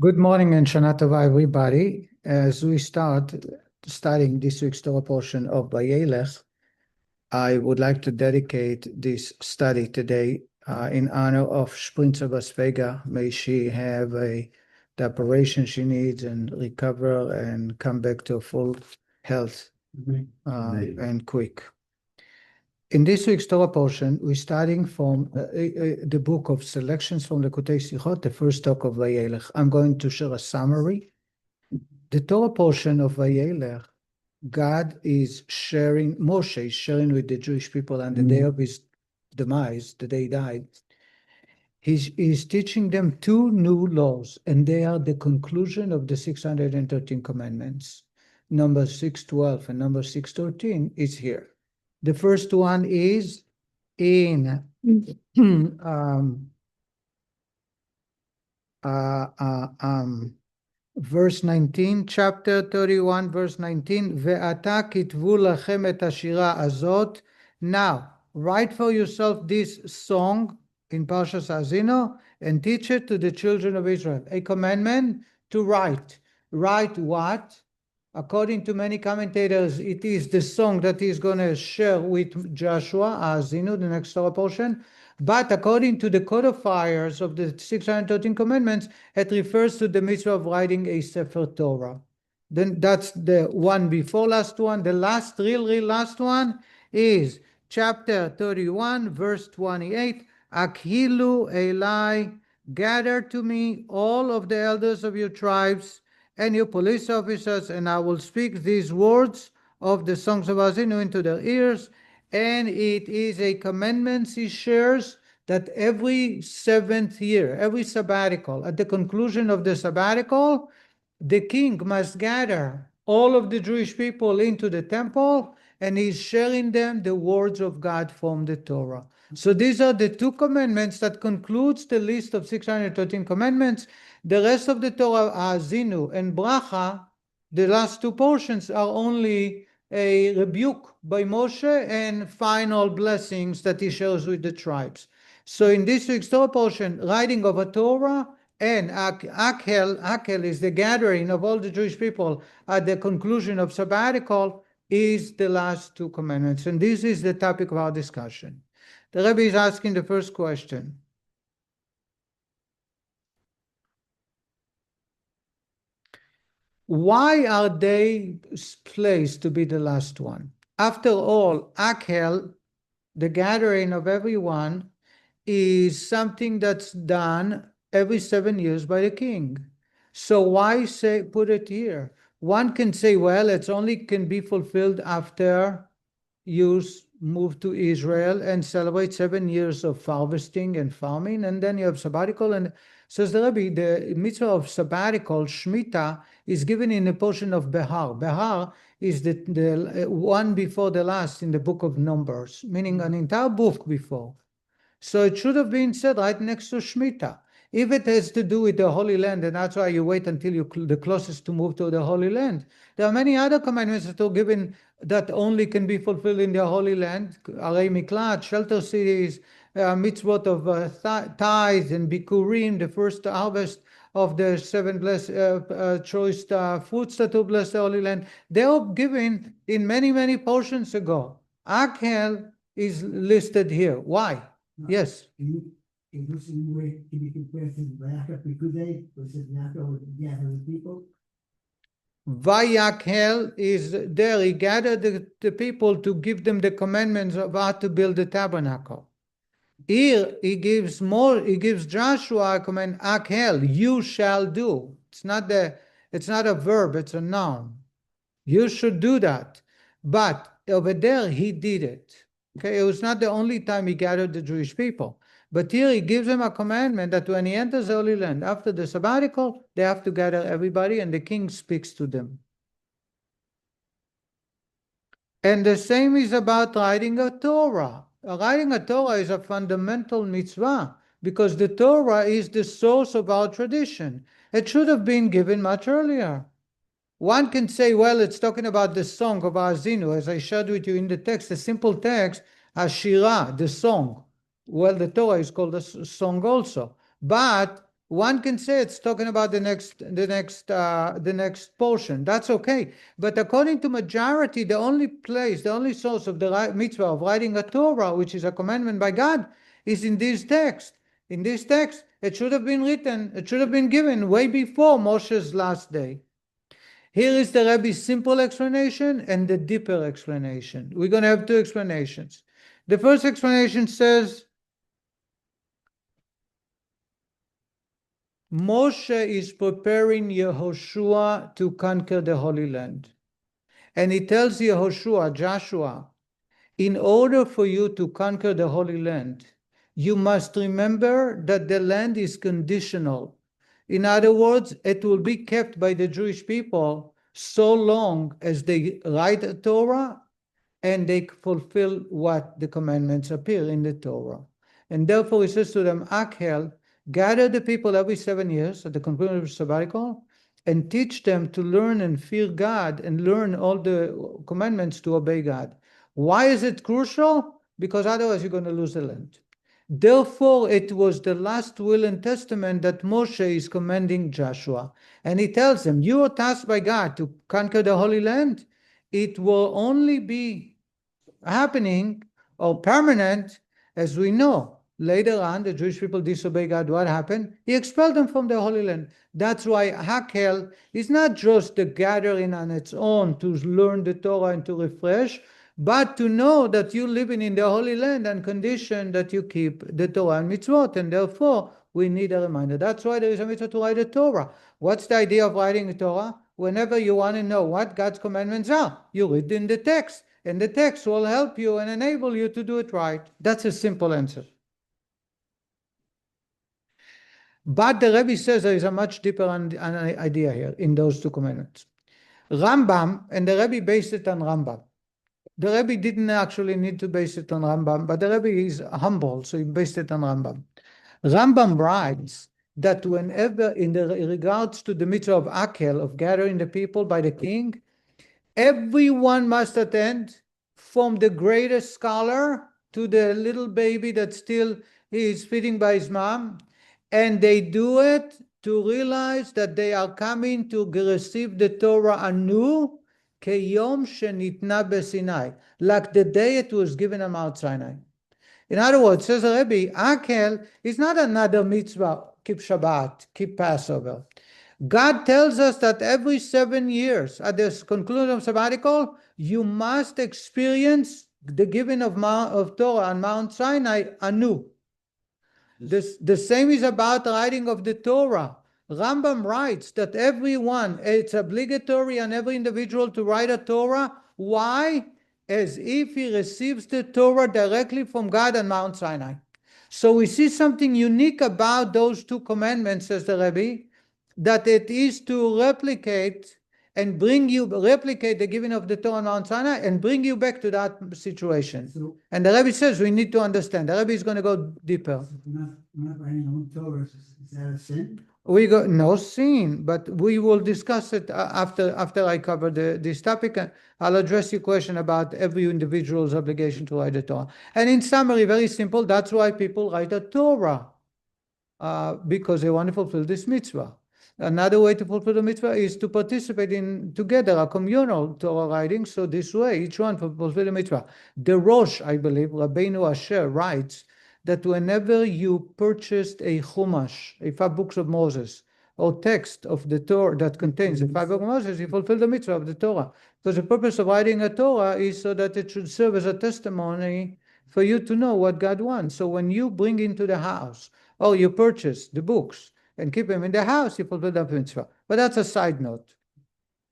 Good morning and Shana Tova, everybody. As we start studying this week's Torah portion of Vayelech, I would like to dedicate this study today in honor of Sprinza Basvega. May she have the operation she needs and recover and come back to full health and quick. In this week's Torah portion, we're starting from the book of selections from Likutei Sichos, the first talk of Vayelech. I'm going to share a summary. The Torah portion of Vayelech, God is sharing, Moshe is sharing with the Jewish people on the day of his demise, the day he died. He's teaching them two new laws, and they are the conclusion of the 613 commandments. Number 612 and number 613 is here. The first one is in verse 19, chapter 31, verse 19. Ve'ata kitvu lachem et hashira azot. Now, write for yourself this song in Parsha Azino and teach it to the children of Israel. A commandment to write. Write what? According to many commentators, it is the song that he's going to share with Joshua, Azinu, the next Torah portion. But according to the codifiers of the 613 commandments, it refers to the mitzvah of writing a Sefer Torah. Then that's the one before last one. The last, real last one is chapter 31, verse 28. Akhilu Elai, gather to me all of the elders of your tribes and your police officers, and I will speak these words of the songs of Azinu into their ears. And it is a commandment he shares that every seventh year, every sabbatical, at the conclusion of the sabbatical, the king must gather all of the Jewish people into the temple, and he's sharing them the words of God from the Torah. So these are the two commandments that concludes the list of 613 commandments. The rest of the Torah, Azinu and Bracha, the last two portions are only a rebuke by Moshe and final blessings that he shares with the tribes. So in this week's Torah portion, writing of a Torah and Hakhel is the gathering of all the Jewish people at the conclusion of sabbatical, is the last two commandments. And this is the topic of our discussion. The Rebbe is asking the first question. Why are they placed to be the last one? After all, Hakhel, the gathering of everyone, is something that's done every 7 years by the king. So why put it here? One can say, well, it only can be fulfilled after you move to Israel and celebrate 7 years of harvesting and farming, and then you have sabbatical. And says the Rebbe, the mitzvah of sabbatical, Shemitah, is given in a portion of Behar. Behar is the one before the last in the book of Numbers, meaning an entire book before. So it should have been said right next to Shemitah. If it has to do with the Holy Land, and that's why you wait until you're the closest to move to the Holy Land. There are many other commandments that are given that only can be fulfilled in the Holy Land. Arei Miklat, shelter cities, mitzvot of tithes and bikurim, the first harvest of the 7 blessed choice fruits that will bless the Holy Land. They were given in many, many portions ago. Hakhel is listed here. Why? Yes. Is this in the way can be compared to Vayelech Likutei, was it not over gathering people? Vayakhel is there. He gathered the people to give them the commandments of how to build the tabernacle. Here he gives Joshua a command, Hakhel, you shall do. It's not a verb, it's a noun. You should do that. But over there he did it. Okay, it was not the only time he gathered the Jewish people. But here he gives them a commandment that when he enters the Holy Land, after the sabbatical, they have to gather everybody and the king speaks to them. And the same is about writing a Torah. Writing a Torah is a fundamental mitzvah because the Torah is the source of our tradition. It should have been given much earlier. One can say, well, it's talking about the song of Azinu, as I shared with you in the text, the simple text, Ashira, the song. Well, the Torah is called a song also. But One can say it's talking about the next portion. That's okay. But according to majority, the only source of the mitzvah of writing a Torah, which is a commandment by God, is in this text. In this text, it should have been written, it should have been given way before Moshe's last day. Here is the Rebbe's simple explanation and the deeper explanation. We're going to have two explanations. The first explanation says, Moshe is preparing Yehoshua to conquer the Holy Land. And he tells Yehoshua, Joshua, in order for you to conquer the Holy Land, you must remember that the land is conditional. In other words, it will be kept by the Jewish people so long as they write a Torah and they fulfill what the commandments appear in the Torah. And therefore he says to them, Hakhel, gather the people every 7 years at the conclusion of the sabbatical and teach them to learn and fear God and learn all the commandments to obey God. Why is it crucial? Because otherwise you're going to lose the land. Therefore, it was the last will and testament that Moshe is commanding Joshua. And he tells them, you are tasked by God to conquer the Holy Land. It will only be happening or permanent, as we know. Later on, the Jewish people disobey God. What happened? He expelled them from the Holy Land. That's why Hakhel is not just the gathering on its own to learn the Torah and to refresh, but to know that you're living in the Holy Land and condition that you keep the Torah and mitzvot, and therefore we need a reminder. That's why there is a mitzvah to write a Torah. What's the idea of writing a Torah? Whenever you want to know what God's commandments are, you read in the text, and the text will help you and enable you to do it right. That's a simple answer. But the Rebbe says there is a much deeper idea here in those two commandments. Rambam, and the Rebbe based it on Rambam. The Rebbe didn't actually need to base it on Rambam, but the Rebbe is humble, so he based it on Rambam. Rambam writes that whenever, in regards to the mitzvah of Hakhel, of gathering the people by the king, everyone must attend, from the greatest scholar to the little baby that still is feeding by his mom, and they do it to realize that they are coming to receive the Torah anew, Keyom shenitna beSinai, like the day it was given on Mount Sinai. In other words, says the Rebbe, Hakhel is not another mitzvah, keep Shabbat, keep Passover. God tells us that every 7 years, at the conclusion of sabbatical, you must experience the giving of Torah on Mount Sinai anew. The same is about the writing of the Torah. Rambam writes that everyone, it's obligatory on every individual to write a Torah. Why? As if he receives the Torah directly from God on Mount Sinai. So we see something unique about those two commandments, says the Rebbe, that it is to replicate the giving of the Torah on Mount Sinai and bring you back to that situation. So, And the Rebbe says we need to understand. The Rebbe is going to go deeper. we're not writing our own Torah, is that a sin? We got no sin, but we will discuss it after I cover this topic. I'll address your question about every individual's obligation to write a Torah. And in summary, very simple, that's why people write a Torah, because they want to fulfill this mitzvah. Another way to fulfill the mitzvah is to participate in together a communal Torah writing. So this way, each one fulfill the mitzvah. The Rosh, I believe, Rabbeinu Asher writes that whenever you purchased a Chumash, a 5 books of Moses, or text of the Torah that contains the 5 books of Moses, you fulfill the mitzvah of the Torah. Because the purpose of writing a Torah is so that it should serve as a testimony for you to know what God wants. So when you bring into the house, or you purchase the books and keep them in the house, you fulfill the mitzvah. But that's a side note.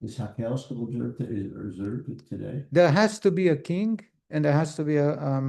Is Hakhel still observed today? There has to be a king, and there has to be a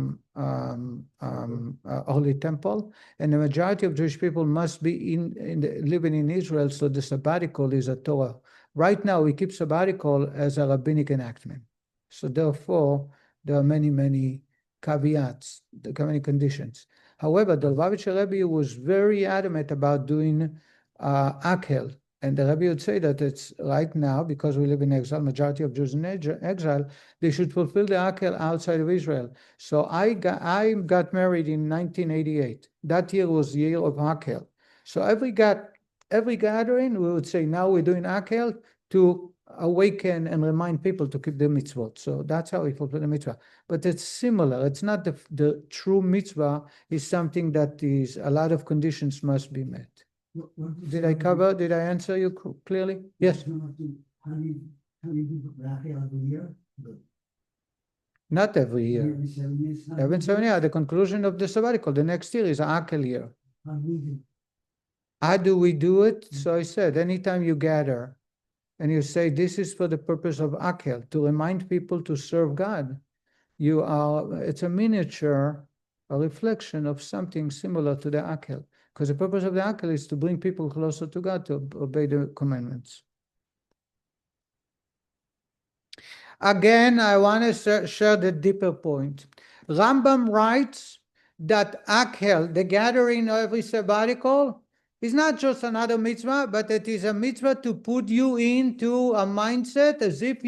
holy temple, and the majority of Jewish people must be living in Israel, so the sabbatical is a Torah. Right now, we keep sabbatical as a rabbinic enactment. So therefore, there are many caveats, many conditions. However, the Lubavitcher Rebbe was very adamant about doing Hakhel. And the Rebbe would say that it's right now, because we live in exile, majority of Jews in exile, they should fulfill the Hakhel outside of Israel. So I got married in 1988. That year was the year of Hakhel. So every gathering, we would say, now we're doing Hakhel to awaken and remind people to keep the mitzvot. So that's how we fulfill the mitzvah. But it's similar. It's not the true mitzvah is something that is a lot of conditions must be met. Did I answer you clearly? Yes. How do you do Hakhel every year? Not every year. Every 7 years? Every 7 years, at the conclusion of the sabbatical, the next year is a Hakhel year. How do we do it? So I said, anytime you gather and you say, this is for the purpose of Hakhel, to remind people to serve God, it's a miniature, a reflection of something similar to the Hakhel. Because the purpose of the Hakhel is to bring people closer to God, to obey the commandments. Again, I want to share the deeper point. Rambam writes that Hakhel, the gathering of every sabbatical, is not just another mitzvah, but it is a mitzvah to put you into a mindset as if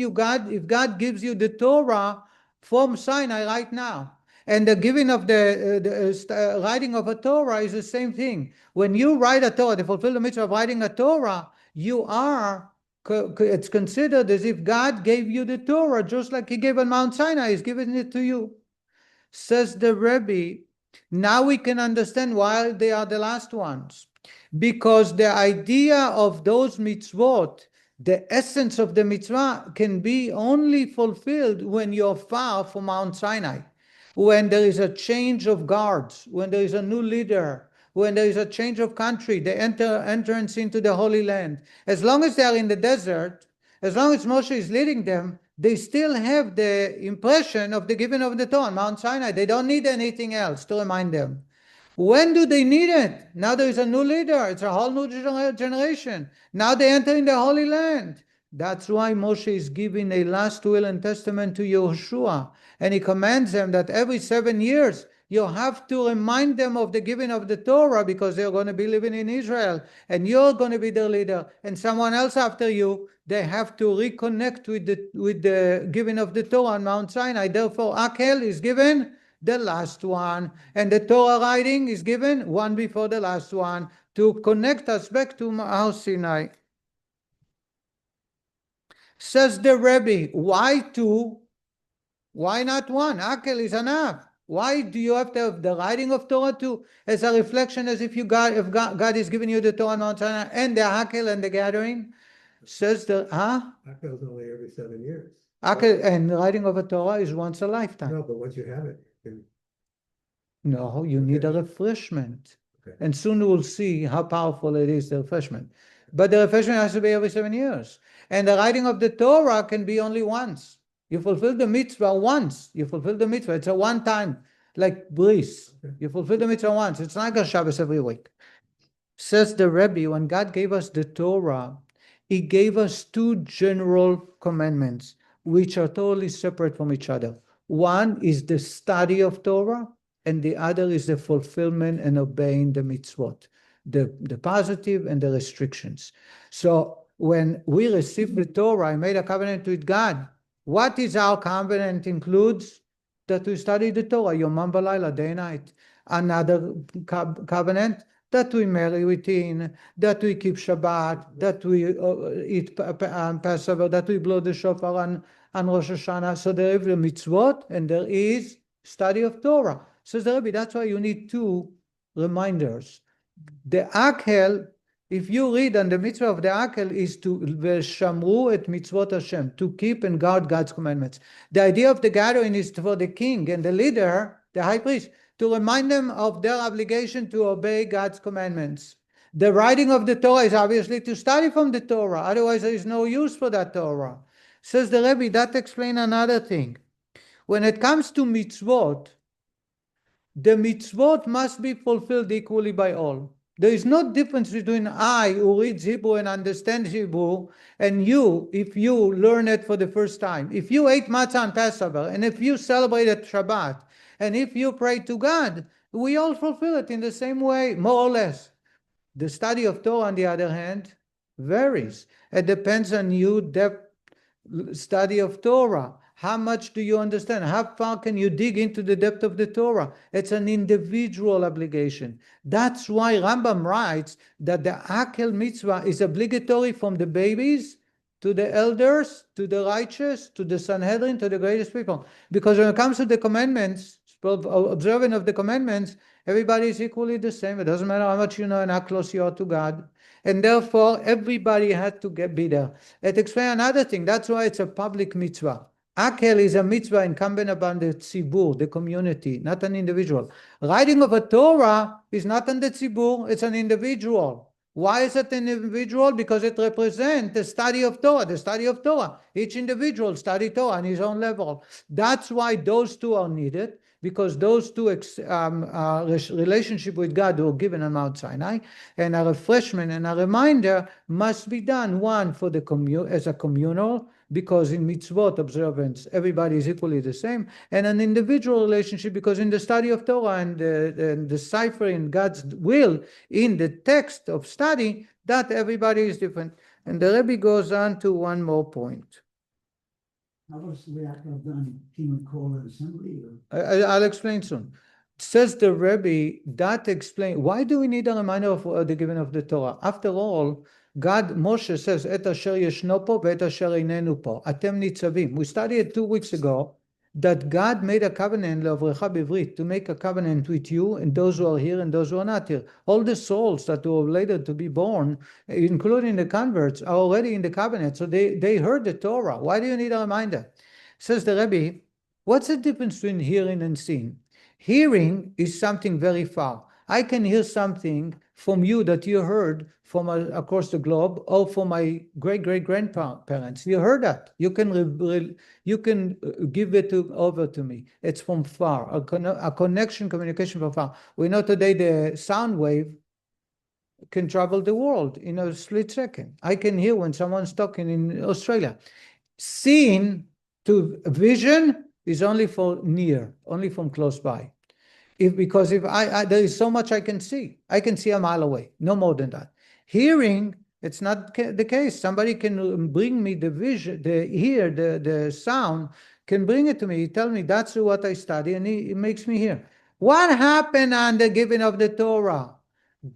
God gives you the Torah from Sinai right now. And the giving of the writing of a Torah is the same thing. When you write a Torah, to fulfill the mitzvah of writing a Torah, it's considered as if God gave you the Torah, just like He gave on Mount Sinai, He's giving it to you. Says the Rebbe, now we can understand why they are the last ones. Because the idea of those mitzvot, the essence of the mitzvah, can be only fulfilled when you're far from Mount Sinai. When there is a change of guards, when there is a new leader, when there is a change of country, the entrance into the Holy Land. As long as they are in the desert, as long as Moshe is leading them, they still have the impression of the giving of the Torah on Mount Sinai. They don't need anything else to remind them. When do they need it? Now there is a new leader. It's a whole new generation. Now they enter in the Holy Land. That's why Moshe is giving a last will and testament to Yehoshua. And he commands them that every 7 years, you have to remind them of the giving of the Torah, because they're going to be living in Israel and you're going to be their leader, and someone else after you, they have to reconnect with the giving of the Torah on Mount Sinai. Therefore, Hakhel is given the last one, and the Torah writing is given one before the last one to connect us back to Mount Sinai. Says the Rebbe, why two? Why not one? Hakhel is enough. Why do you have to have the writing of Torah too, as a reflection, as if God is giving you the Torah on Mount Sinai, and the Hakhel and the gathering? Says the Hakhel is only every 7 years. Hakhel and the writing of a Torah is once a lifetime. No, but once you have it, No, you need a refreshment. Okay. And soon we'll see how powerful it is, the refreshment. But the refreshment has to be every 7 years. And the writing of the Torah can be only once. You fulfill the mitzvah once. You fulfill the mitzvah. It's a one time, like breeze. Okay. You fulfill the mitzvah once. It's not like a Shabbos every week. Says the Rebbe, when God gave us the Torah, He gave us two general commandments, which are totally separate from each other. One is the study of Torah, and the other is the fulfillment and obeying the mitzvot, the positive and the restrictions. So when we received the Torah, I made a covenant with God. What is our covenant includes? That we study the Torah, Yomam V'Layla, day and night. Another covenant, that we marry within, that we keep Shabbat, that we eat Passover, that we blow the shofar on Rosh Hashanah. So there is the mitzvot, and there is study of Torah. Says the Rebbe, that's why you need two reminders. The Hakhel, if you read on the mitzvah of the Hakhel, is to Veshamru et mitzvot Hashem, to keep and guard God's commandments. The idea of the gathering is for the king and the leader, the high priest, to remind them of their obligation to obey God's commandments. The writing of the Torah is obviously to study from the Torah, otherwise there is no use for that Torah. Says the Rebbe, that explains another thing. When it comes to mitzvot, the mitzvot must be fulfilled equally by all. There is no difference between I, who reads Hebrew and understands Hebrew, and you, if you learn it for the first time. If you ate matzah on Passover, and if you celebrated Shabbat, and if you pray to God, we all fulfill it in the same way, more or less. The study of Torah, on the other hand, varies. It depends on your depth study of Torah, How much do you understand? How far can you dig into the depth of the Torah? It's an individual obligation. That's why Rambam writes that the Hakhel mitzvah is obligatory from the babies to the elders, to the righteous, to the Sanhedrin, to the greatest people. Because when it comes to the commandments, observing of the commandments, everybody is equally the same. It doesn't matter how much you know and how close you are to God. And therefore, everybody had to be there. It explains another thing. That's why it's a public mitzvah. Hakhel is a mitzvah incumbent upon the tzibur, the community, not an individual. Writing of a Torah is not on the tzibur, it's an individual. Why is it an individual? Because it represents the study of Torah, the study of Torah. Each individual study Torah on his own level. That's why those two are needed, because those two relationship with God were given on Mount Sinai, and a refreshment and a reminder must be done, one for the as a communal, because in mitzvot observance everybody is equally the same, and an individual relationship because in the study of Torah and the deciphering God's will in the text of study, that everybody is different. And the Rebbe goes on to one more point. How was the Yaakov done? He would call an assembly? I'll explain soon. Says the Rebbe, that explain why do we need a reminder of the giving of the Torah? After all, God, Moshe says, Et asher yeshno po ve'et asher einenu po. Atem nitzavim. We studied 2 weeks ago that God made a covenant le'avrecha b'ivrit, to make a covenant with you and those who are here and those who are not here. All the souls that were later to be born, including the converts, are already in the covenant. So they heard the Torah. Why do you need a reminder? Says the Rebbe, what's the difference between hearing and seeing? Hearing is something very far. I can hear something from you that you heard from across the globe, or from my great-great-grandparents. You heard that. You can give it over to me. It's from far, a connection, communication from far. We know today the sound wave can travel the world in a split second. I can hear when someone's talking in Australia. Seeing to vision is only for near, only from close by. Because if there is so much I can see a mile away, no more than that. Hearing, it's not the case. Somebody can bring me the vision, the sound, can bring it to me. He tells me that's what I study, and it makes me hear. What happened on the giving of the Torah?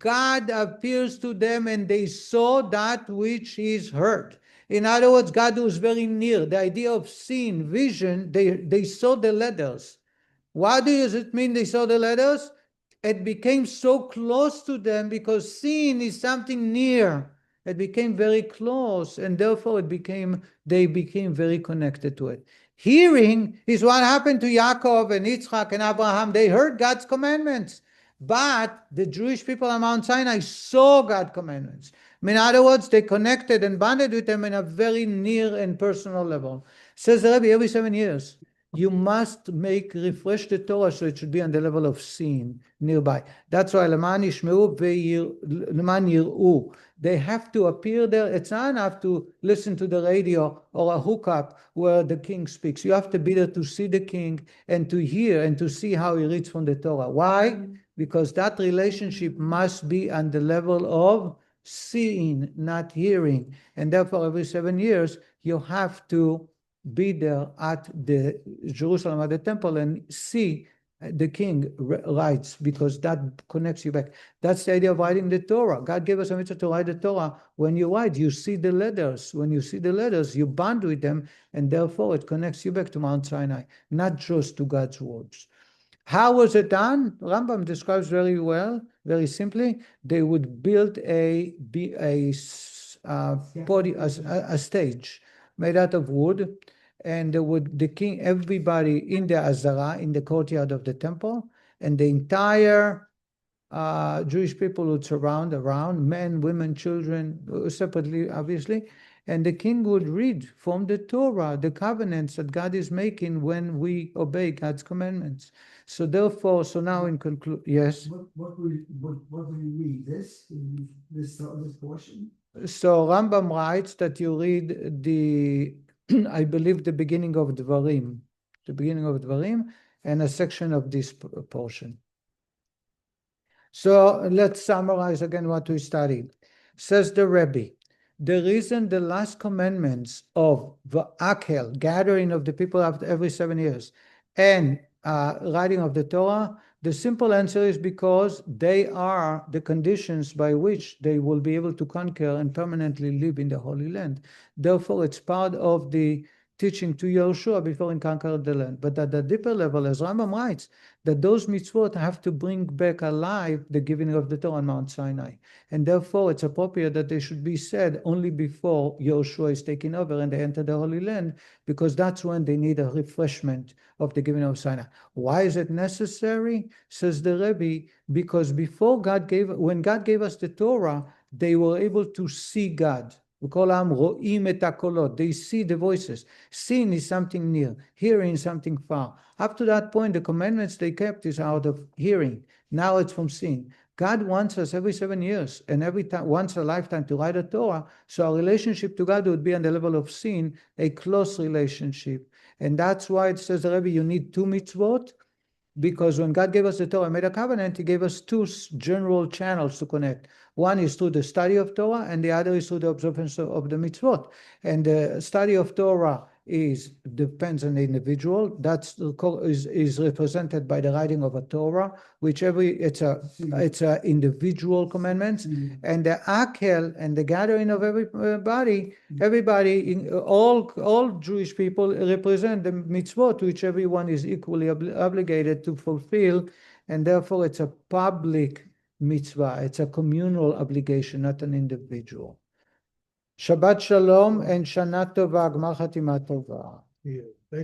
God appears to them and they saw that which is heard. In other words, God was very near. The idea of seeing, vision, they saw the letters. What does it mean they saw the letters? It became so close to them because seeing is something near. It became very close, and therefore they became very connected to it. Hearing is what happened to Yaakov and Yitzchak and Abraham. They heard God's commandments, but the Jewish people on Mount Sinai saw God's commandments. In other words, they connected and bonded with them in a very near and personal level. Says the Rebbe, every 7 years, you must refresh the Torah so it should be on the level of seeing nearby. That's why Leman Yishmeu Leman Yir'u. They have to appear there. It's not enough to listen to the radio or a hookup where the king speaks. You have to be there to see the king and to hear and to see how he reads from the Torah. Why? Because that relationship must be on the level of seeing, not hearing. And therefore, every 7 years, you have to be there at the Jerusalem, at the temple, and see the king writes, because that connects you back. That's the idea of writing the Torah. God gave us a mitzvah to write the Torah. When you write, you see the letters. When you see the letters, you bond with them, and therefore it connects you back to Mount Sinai, not just to God's words. How was it done? Rambam describes very well, very simply. They would build a stage made out of wood, and the king, everybody in the Azara, in the courtyard of the temple, and the entire Jewish people would surround around, men, women, children, separately, obviously, and the king would read from the Torah the covenants that God is making when we obey God's commandments. So therefore, so now in conclusion, yes? What will you read? This portion? So Rambam writes that you read the, I believe, the beginning of Dvarim, and a section of this portion. So let's summarize again what we studied. Says the Rebbe, The reason the last commandments of the Hakhel, gathering of the people after every 7 years, and writing of the Torah, the simple answer is because they are the conditions by which they will be able to conquer and permanently live in the Holy Land. Therefore, it's part of the teaching to Yehoshua before he conquered the land. But at the deeper level, as Rambam writes, that those mitzvot have to bring back alive the giving of the Torah on Mount Sinai. And therefore, it's appropriate that they should be said only before Yehoshua is taken over and they enter the Holy Land, because that's when they need a refreshment of the giving of Sinai. Why is it necessary? Says the Rebbe, because when God gave us the Torah, they were able to see God. We call them ro'im et hakolot. They see the voices. Seeing is something near. Hearing is something far. Up to that point, the commandments they kept is out of hearing. Now it's from seeing. God wants us every 7 years and every time, once a lifetime, to write a Torah. So our relationship to God would be on the level of seeing, a close relationship. And that's why it says, Rebbe, you need 2 mitzvot. Because when God gave us the Torah, made a covenant, he gave us 2 general channels to connect. One is through the study of Torah, and the other is through the observance of the mitzvot. And the study of Torah depends on the individual. That's is represented by the writing of a Torah, which it's a individual commandments. And the Hakhel and the gathering of everybody, all Jewish people represent the mitzvot, which everyone is equally obligated to fulfill, and therefore it's a public mitzvah. It's a communal obligation, not an individual. Shabbat Shalom and Shana Tova, Gmar Chatima Tova. Yeah. Thank